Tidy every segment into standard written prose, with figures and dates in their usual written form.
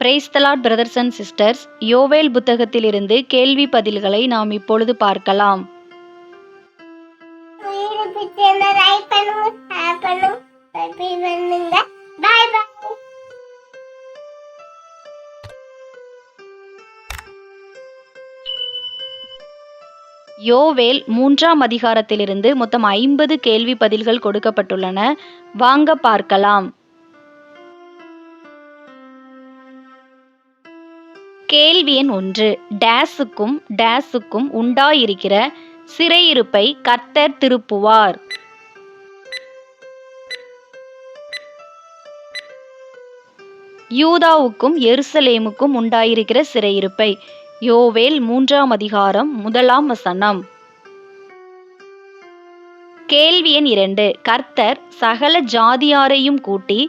Praise the Lord brothers and sisters. யோவேல் புத்தகத்திலிருந்து கேள்வி பதில்களை நாம் இப்பொழுது பார்க்கலாம். யோவேல் 3ஆம் அதிகாரத்திலிருந்து மொத்தம் 50 கேள்வி பதில்கள் கொடுக்கப்பட்டுள்ளன. வாங்க பார்க்கலாம். கேள்வி எண் 1. டேஸுக்கும் உண்டாயிருக்கிற சிறையிருப்பை கர்த்தர் திருப்புவார். யூதாவுக்கும் எருசலேமுக்கும் உண்டாயிருக்கிற சிறையிருப்பை. யோவேல் 3ஆம் அதிகாரம் 1ஆம் வசனம். கேள்வி எண் 2. கர்த்தர் சகல ஜாதியாரையும் கூட்டி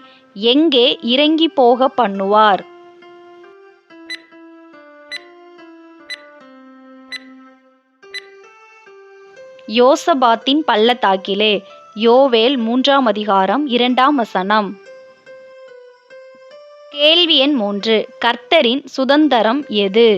எங்கே இறங்கி போக பண்ணுவார்? யோசபாத்தின் பள்ளத்தாக்கிலே. யோவேல் 3ஆம் அதிகாரம் 2ஆம் வசனம். கேள்வி எண் 3. கர்த்தரின் சுதந்தரம் எது?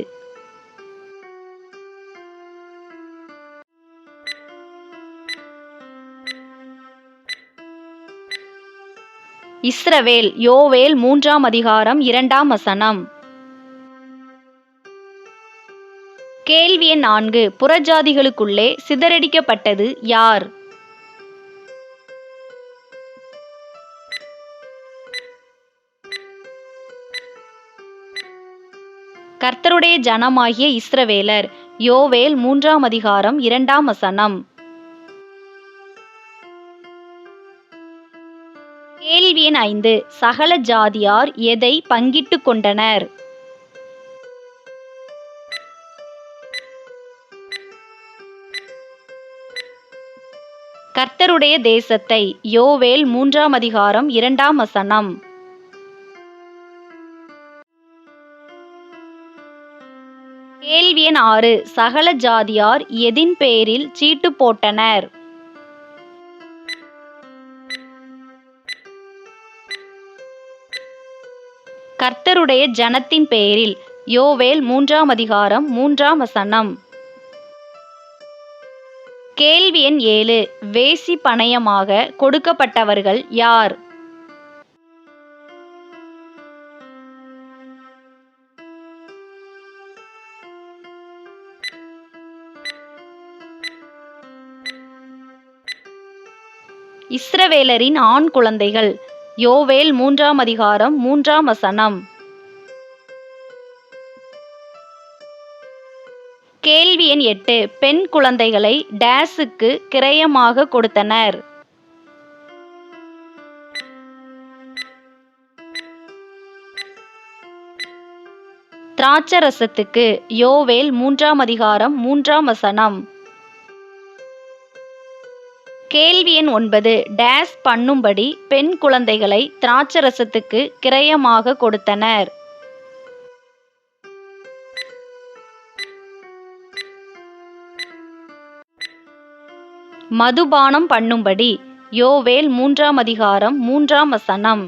இஸ்ரவேல். யோவேல் 3ஆம் அதிகாரம் 2ஆம் வசனம். கேள்வி எண் 4. புறஜாதிகளுக்குள்ளே சிதறடிக்கப்பட்டது யார்? கர்த்தருடைய ஜனமாகிய இஸ்ரவேலர். யோவேல் 3ஆம் அதிகாரம் 2ஆம் வசனம். கேள்வி எண் 5. சகல ஜாதியார் எதை பங்கிட்டு கொண்டனர்? கர்த்தருடைய தேசத்தை. யோவேல் 3ஆம் அதிகாரம் 2ஆம் வசனம். கேள்வி எண் 6. சகல ஜாதியார் எதின் பேரில் சீட்டு போட்டனர்? கர்த்தருடைய ஜனத்தின் பெயரில். யோவேல் 3ஆம் அதிகாரம் 3ஆம் வசனம். கேள்வி எண் 7. வேசி பணயமாக கொடுக்கப்பட்டவர்கள் யார்? இஸ்ரவேலரின் ஆண் குழந்தைகள். யோவேல் 3ஆம் அதிகாரம் 3ஆம் வசனம். கேள்வி எண் 8. பெண் குழந்தைகளை டேஸுக்கு கிரயமாக கொடுத்தனர்? திராட்சரசத்துக்கு. யோவேல் 3ஆம் அதிகாரம் 3ஆம் வசனம். கேள்வி எண் 9. டேஸ் பண்ணும்படி பெண் குழந்தைகளை திராட்சரசத்துக்கு கிரயமாக கொடுத்தனர்? மதுபானம் பண்ணும்படி. யோவேல் 3ஆம் அதிகாரம் 3ஆம் வசனம்.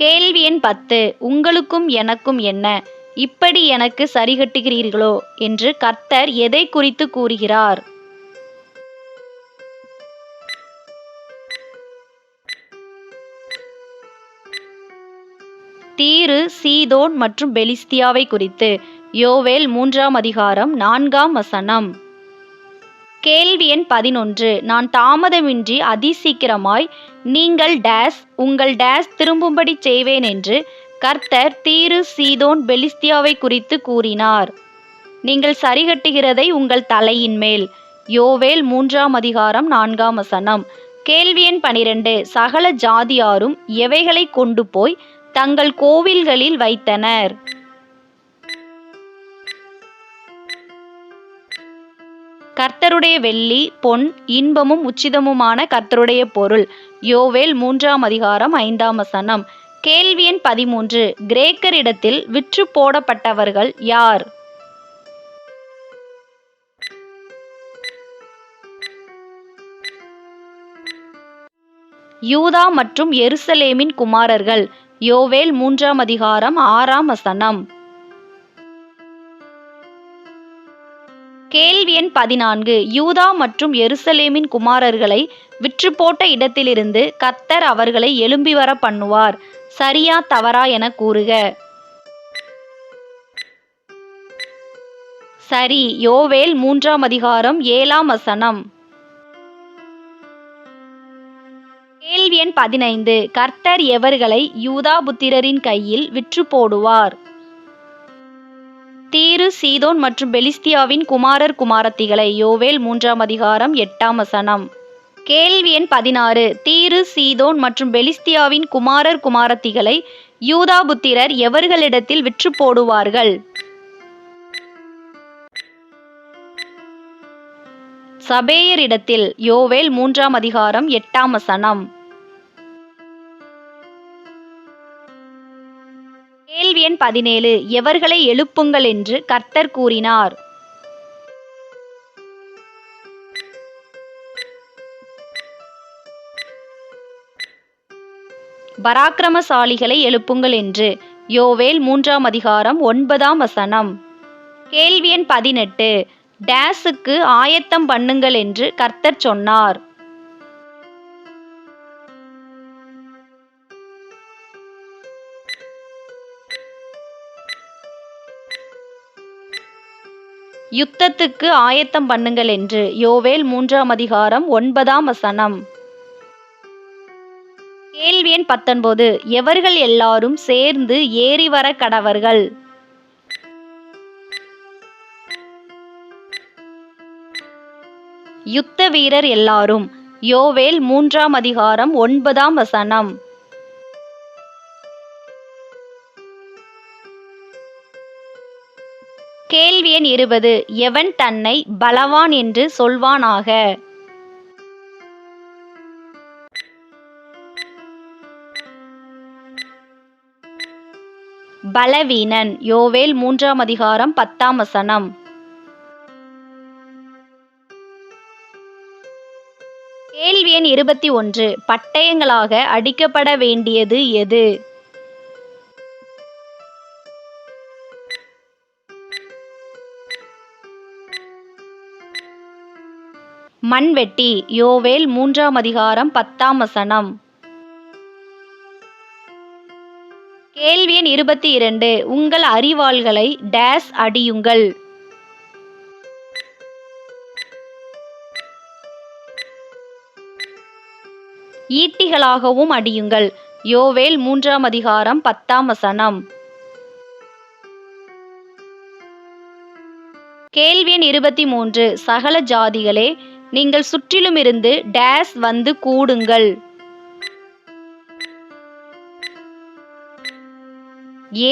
கேள்வி எண் 10. உங்களுக்கும் எனக்கும் என்ன, இப்படி எனக்கு சரிகட்டுகிறீர்களோ என்று கர்த்தர் எதை குறித்து கூறுகிறார்? தீரு, சீதோன் மற்றும் பெலிஸ்தியாவை குறித்து. யோவேல் 3ஆம் அதிகாரம் 4ஆம் வசனம். கேள்வி எண் 11. நான் தாமதமின்றி அதிசீக்கிரமாய் நீங்கள் டேஸ் உங்கள் டேஸ் திரும்பும்படி செய்வேன் என்று கர்த்தர் தீரு, சீதோன், பெலிஸ்தியாவை குறித்து கூறினார். நீங்கள் சரிகட்டுகிறதை உங்கள் தலையின் மேல். யோவேல் 3ஆம் அதிகாரம் 4ஆம் வசனம். கேள்வி எண் 12. சகல ஜாதியாரும் எவைகளை கொண்டு போய் தங்கள் கோவில்களில் வைத்தனர்? கர்த்தருடைய வெள்ளி, பொன், இன்பமும் உச்சிதமுமான கர்த்தருடைய பொருள். யோவேல் 3ஆம் அதிகாரம் 5ஆம் வசனம். கேள்வி எண் 13. கிரேக்கரிடத்தில் விற்று போடப்பட்டவர்கள் யார்? யூதா மற்றும் எருசலேமின் குமாரர்கள். யோவேல் 3ஆம் அதிகாரம் 6ஆம் வசனம். கேள்வி எண் 14. யூதா மற்றும் எருசலேமின் குமாரர்களை விற்றுப்போட்ட இடத்திலிருந்து கர்த்தர் அவர்களை எழும்பி வர பண்ணுவார். சரியா தவறா என கூறுக. சரி. யோவேல் 3ஆம் அதிகாரம் 7ஆம் வசனம். கேள்வி எண் 15. கர்த்தர் எவர்களை யூதா புத்திரரின் கையில் விற்று போடுவார்? தீரு, சீதோன் மற்றும் பெலிஸ்தியாவின் குமாரர் குமாரத்திகளை. யோவேல் 3ஆம் அதிகாரம் 8ஆம் வசனம். கேள்வி எண் 16. தீரு, சீதோன் மற்றும் பெலிஸ்தியாவின் குமாரர் குமாரத்திகளை யூதா புத்திரர் எவர்களிடத்தில் விற்று போடுவார்கள்? சபேயரிடத்தில். யோவேல் 3ஆம் அதிகாரம் 8ஆம் வசனம். கேள்வி எண் 17. எவர்களை எழுப்புங்கள் என்று கர்த்தர் கூறினார்? பராக்கிரமசாலிகளை எழுப்புங்கள் என்று. யோவேல் 3ஆம் அதிகாரம் 9ஆம் வசனம். கேள்வி எண் 18. டேஸுக்கு ஆயத்தம் பண்ணுங்கள் என்று கர்த்தர் சொன்னார். யுத்தத்துக்கு ஆயத்தம் பண்ணுங்கள் என்று. யோவேல் 3ஆம் அதிகாரம் 9ஆம் வசனம். கேள்வி எண் 19. எவர்கள் எல்லாரும் சேர்ந்து ஏறி வர கடவர்கள்? யுத்த வீரர் எல்லாரும். யோவேல் 3ஆம் அதிகாரம் 9ஆம் வசனம். கேள்வி எண் 20. எவன் தன்னை பலவான் என்று சொல்வானாக? பலவீனன். யோவேல் 3ஆம் அதிகாரம் 10ஆம் வசனம். கேள்வி எண் 21. பட்டயங்களாக அடிக்கப்பட வேண்டியது எது? மண்வெட்டி. யோவேல் 3ஆம் அதிகாரம் 10ஆம் வசனம். கேள்வி எண் 22. உங்கள் அரிவாள்களை டேஸ் அடியுங்கள். ஈட்டிகளாகவும் அடியுங்கள். யோவேல் 3ஆம் அதிகாரம் 10ஆம் வசனம். கேள்வி எண் 23. சகல ஜாதிகளே, நீங்கள் சுற்றிலுமிருந்து டேஸ் வந்து கூடுங்கள்.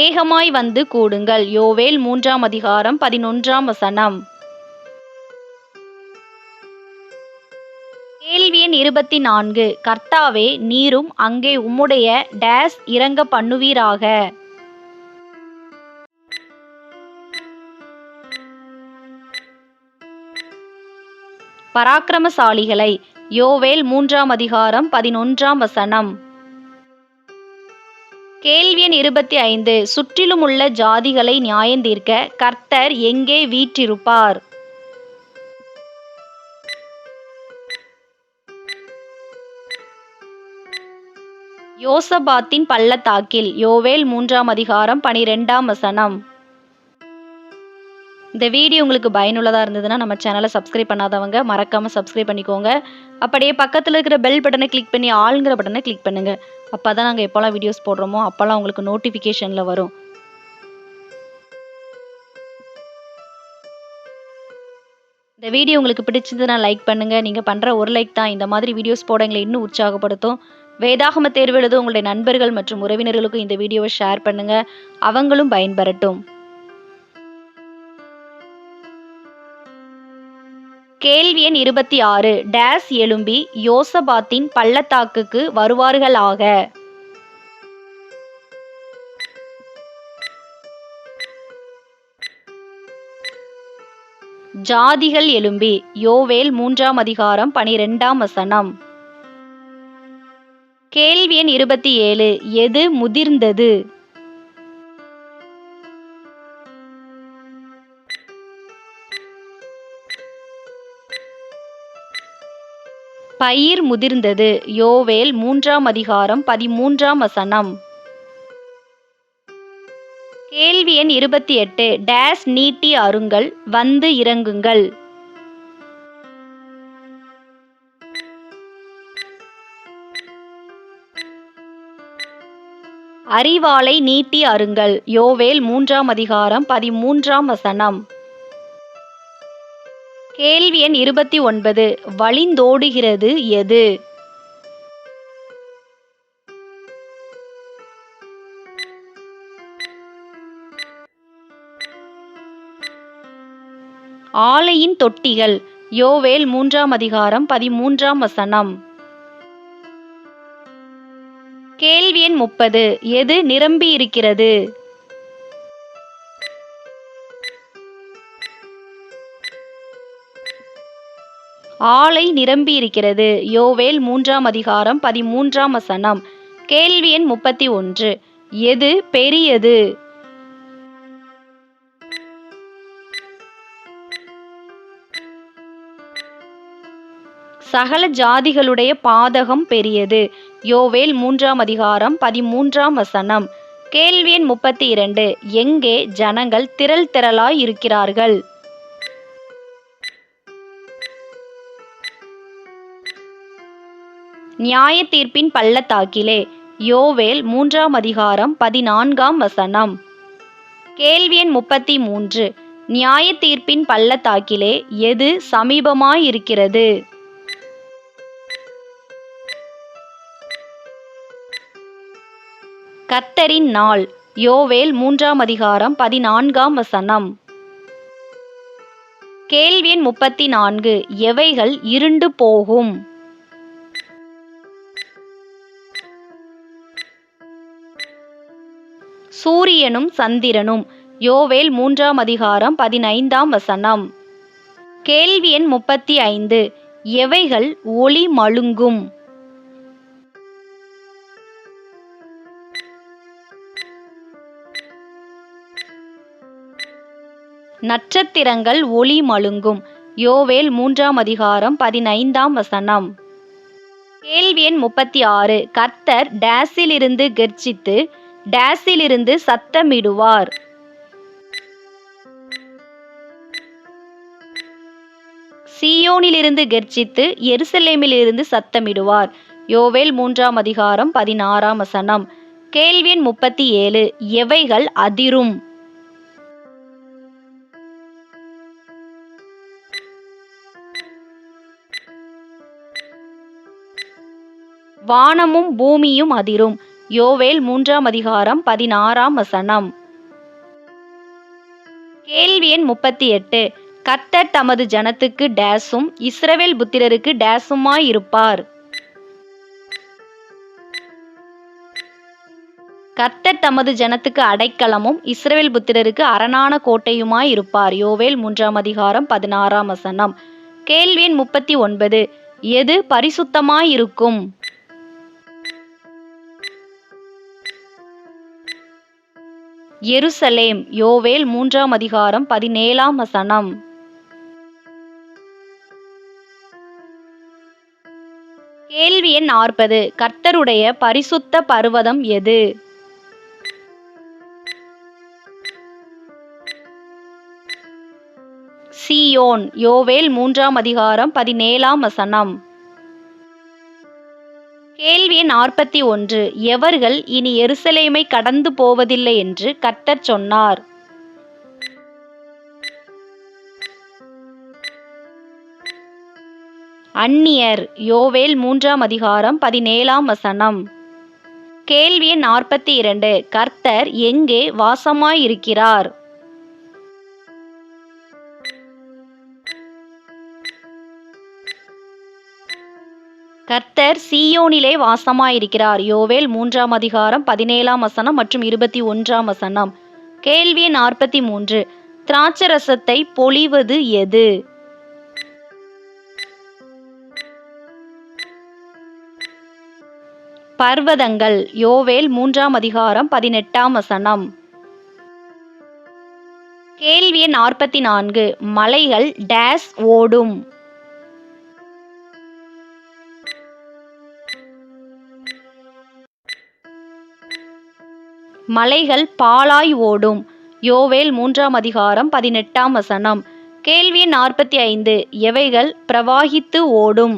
ஏகமாய் வந்து கூடுங்கள். யோவேல் 3ஆம் அதிகாரம் 11ஆம் வசனம். கேள்வி எண் 24. கர்த்தாவே, நீரும் அங்கே உம்முடைய டேஸ் இறங்க பண்ணுவீராக. பராக்கிரமசாலிகளை. யோவேல் 3ஆம் அதிகாரம் 11ஆம் வசனம். கேள்வி எண் 25. சுற்றிலும் உள்ள ஜாதிகளை நியாயந்தீர்க்க கர்த்தர் எங்கே வீற்றிருப்பார்? யோசபாத்தின் பள்ளத்தாக்கில். யோவேல் 3ஆம் அதிகாரம் 12ஆம் வசனம். இந்த வீடியோ உங்களுக்கு பயனுள்ளதாக இருந்ததுன்னா நம்ம சேனலை சப்ஸ்கிரைப் பண்ணாதவங்க மறக்காமல் சப்ஸ்கிரைப் பண்ணிக்கோங்க. அப்படியே பக்கத்தில் இருக்கிற பெல் பட்டனை கிளிக் பண்ணி ஆளுங்கிற பட்டனை கிளிக் பண்ணுங்கள். அப்போ தான் நாங்கள் எப்போல்லாம் வீடியோஸ் போடுறோமோ அப்போல்லாம் உங்களுக்கு நோட்டிஃபிகேஷனில் வரும். இந்த வீடியோ உங்களுக்கு பிடிச்சதுன்னா லைக் பண்ணுங்கள். நீங்கள் பண்ணுற ஒரு லைக் தான் இந்த மாதிரி வீடியோஸ் போட எங்களை இன்னும் உற்சாகப்படுத்தும். வேதாகம தேர்வு எழுத உங்களுடைய நண்பர்கள் மற்றும் உறவினர்களுக்கும் இந்த வீடியோவை ஷேர் பண்ணுங்கள். அவங்களும் பயன்பெறட்டும். கேள்வி எண் 26. டேஸ் எழும்பி யோசபாத்தின் பள்ளத்தாக்குக்கு வருவார்களாக. ஜாதிகள் எழும்பி. யோவேல் 3ஆம் அதிகாரம் 12ஆம் வசனம். கேள்வி எண் 27 எது முதிர்ந்தது? பயிர் முதிர்ந்தது. யோவேல் 3ஆம் அதிகாரம் 13ஆம் வசனம். கேள்வி எண் 28 டேஸ் நீட்டி அருங்கள் வந்து இறங்குங்கள். அறிவாளை நீட்டி அருங்கள். யோவேல் 3ஆம் அதிகாரம் 13ஆம் வசனம். கேள்வி எண் 29 வழிந்தோடுகிறது எது? ஆலையின் தொட்டிகள். யோவேல் 3ஆம் அதிகாரம் 13ஆம் வசனம். கேள்வி எண் 30 எது நிரம்பி இருக்கிறது? ஆலை நிரம்பி இருக்கிறது. யோவேல் 3ஆம் அதிகாரம் 13ஆம் வசனம். கேள்வி எண் 31 எது பெரியது? சகல ஜாதிகளுடைய பாதகம் பெரியது. யோவேல் 3ஆம் அதிகாரம் 13ஆம் வசனம். கேள்வி எண் 32 எங்கே ஜனங்கள் திரள் திரளாய் இருக்கிறார்கள்? நியாய தீர்ப்பின் பள்ளத்தாக்கிலே. யோவேல் 3ஆம் அதிகாரம் 14ஆம் வசனம். கேள்வி எண் 33 நியாய தீர்ப்பின் பள்ளத்தாக்கிலே எது சமீபமாயிருக்கிறது? கர்த்தரின் நாள். யோவேல் 3ஆம் அதிகாரம் 14ஆம் வசனம். கேள்வி எண் 34 எவைகள் இருண்டு போகும்? சூரியனும் சந்திரனும். யோவேல் 3ஆம் அதிகாரம் 15ஆம் வசனம். கேள்வி எண் 35 எவைகள் ஒளி மழுங்கும்? நட்சத்திரங்கள் ஒளி மழுங்கும். யோவேல் 3ஆம் அதிகாரம் 15ஆம் வசனம். கேள்வி எண் 36 கர்த்தர் டேஸிலிருந்து கெர்ச்சித்து டேஸிலிருந்து சத்தமிடுவார். சீயோனிலிருந்து கெர்ச்சித்து எருசலேமிலிருந்து சத்தமிடுவார். யோவேல் 3ஆம் அதிகாரம் 16ஆம் வசனம். கேள்வி எண் 37 எவைகள் அதிரும்? வானமும் பூமியும் அதிரும். யோவேல் 3ஆம் அதிகாரம் 16ஆம் வசனம். கேள்வி எண் 38 கர்த்தர் தமது ஜனத்துக்கு டேஸும் இஸ்ரவேல் புத்திரருக்கு டேஸுமாயிருப்பார். கர்த்தர் தமது ஜனத்துக்கு அடைக்கலமும் இஸ்ரவேல் புத்திரருக்கு அரணான கோட்டையுமாயிருப்பார். யோவேல் 3ஆம் அதிகாரம் 16ஆம் வசனம். கேள்வி எண் 39 எது பரிசுத்தமாயிருக்கும்? எருசலேம். யோவேல் 3ஆம் அதிகாரம் 17ஆம் வசனம். கேள்வி எண் 40 கர்த்தருடைய பரிசுத்த பர்வதம் எது? சீயோன். யோவேல் 3ஆம் அதிகாரம் 17ஆம் வசனம். கேள்வி எண் 41 எவர்கள் இனி எருசலேமை கடந்து போவதில்லை என்று கர்த்தர் சொன்னார்? அந்நியர். யோவேல் 3ஆம் அதிகாரம் 17ஆம் வசனம். கேள்வி எண் 42 கர்த்தர் எங்கே வாசமாயிருக்கிறார்? கர்த்தர் சீயோனிலே வாசமாயிருக்கிறார். யோவேல் 3ஆம் அதிகாரம் 17ஆம் வசனம் மற்றும் 21ஆம் வசனம். கேள்வி எண் 43 திராட்சரசத்தை பொழிவது எது? பர்வதங்கள். யோவேல் 3ஆம் அதிகாரம் 18ஆம் வசனம். கேள்வி எண் 44. மலைகள் டேஸ் ஓடும். மலைகள் பாலாய் ஓடும். யோவேல் 3ஆம் அதிகாரம் 18ஆம் வசனம். கேள்வி எண் 45. எவைகள் பிரவாகித்து ஓடும்.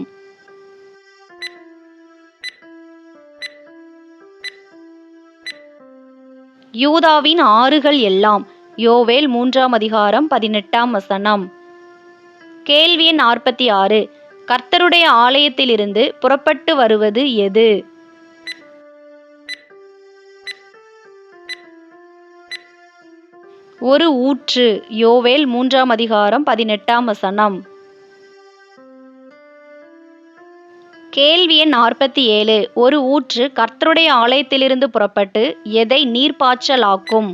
யூதாவின் ஆறுகள் எல்லாம். யோவேல் 3ஆம் அதிகாரம் 18ஆம் வசனம். கேள்வி எண் 46. கர்த்தருடைய ஆலயத்திலிருந்து புறப்பட்டு வருவது எது. ஒரு ஊற்று. யோவேல் 3ஆம் அதிகாரம் 18ஆம் வசனம். கேள்வி எண் 47. ஒரு ஊற்று கர்த்தருடைய ஆலயத்திலிருந்து புறப்பட்டு எதை நீர்ப்பாய்ச்சலாக்கும்.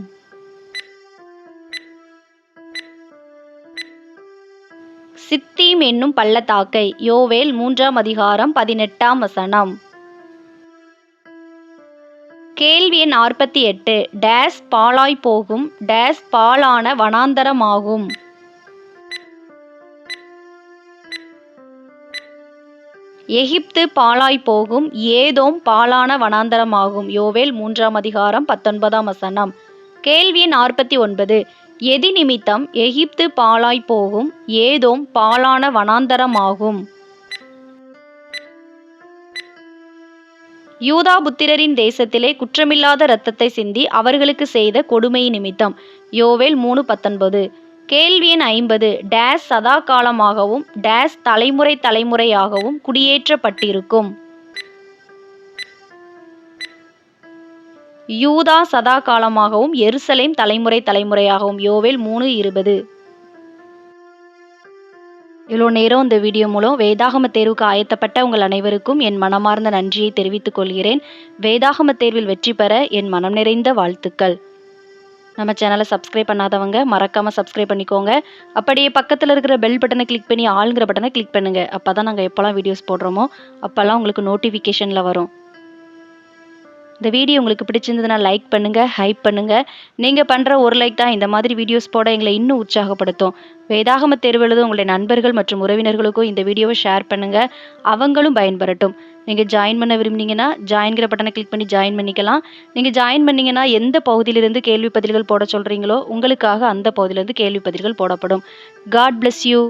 சித்தீம் என்னும் பள்ளத்தாக்கை. யோவேல் 3ஆம் அதிகாரம் 18ஆம் வசனம். கேள்வி எண் 48. டேஸ் பாலாய் போகும். டேஸ் பாலான வனாந்தரமாகும். எகிப்து பாலாய் போகும். ஏதோம் பாலான வனாந்தரமாகும். யோவேல் 3ஆம் அதிகாரம் 19ஆம் வசனம். கேள்வி எண் 49. எதி நிமித்தம் எகிப்து பாலாய் போகும். ஏதோம் பாலான வனாந்தரமாகும். யூதா புத்திரரின் தேசத்திலே குற்றமில்லாத இரத்தத்தை சிந்தி அவர்களுக்கு செய்த கொடுமை நிமித்தம். யோவேல் 3:19. கேள்வி எண் 50. டேஸ் சதா காலமாகவும் டேஸ் தலைமுறை தலைமுறையாகவும் குடியேற்றப்பட்டிருக்கும். யூதா சதா காலமாகவும் எருசலேம் தலைமுறை தலைமுறையாகவும். யோவேல் 3:20. இவ்வளோ நேரம் இந்த வீடியோ மூலம் வேதாகம தேர்வுக்கு ஆயத்தப்பட்ட உங்கள் அனைவருக்கும் என் மனமார்ந்த நன்றியை தெரிவித்துக் கொள்கிறேன். வேதாகம தேர்வில் வெற்றி பெற என் மனம் நிறைந்த வாழ்த்துக்கள். நம்ம சேனலை சப்ஸ்கிரைப் பண்ணாதவங்க மறக்காமல் சப்ஸ்கிரைப் பண்ணிக்கோங்க. அப்படியே பக்கத்தில் இருக்கிற பெல் பட்டனை கிளிக் பண்ணி ஆளுங்கிற பட்டனை கிளிக் பண்ணுங்கள். அப்போ தான் நாங்கள் எப்போல்லாம் வீடியோஸ் போடுறோமோ அப்போல்லாம் உங்களுக்கு நோட்டிஃபிகேஷனில் வரும். இந்த வீடியோ உங்களுக்கு பிடிச்சிருந்ததுன்னா லைக் பண்ணுங்கள், ஹைப் பண்ணுங்கள். நீங்கள் பண்ணுற ஒரு லைக் தான் இந்த மாதிரி வீடியோஸ் போட எங்களை இன்னும் உற்சாகப்படுத்தும். வேதாகம தேர்வு எழுத உங்களுடைய நண்பர்கள் மற்றும் உறவினர்களுக்கும் இந்த வீடியோவை ஷேர் பண்ணுங்கள். அவங்களும் பயன்பெறட்டும். நீங்கள் ஜாயின் பண்ண விரும்புனீங்கன்னா ஜாயின்கிற பட்டனை கிளிக் பண்ணி ஜாயின் பண்ணிக்கலாம். நீங்கள் ஜாயின் பண்ணிங்கன்னா எந்த பகுதியிலிருந்து கேள்வி பதில்கள் போட சொல்கிறீங்களோ உங்களுக்காக அந்த பகுதியிலிருந்து கேள்வி பதில்கள் போடப்படும். God bless you.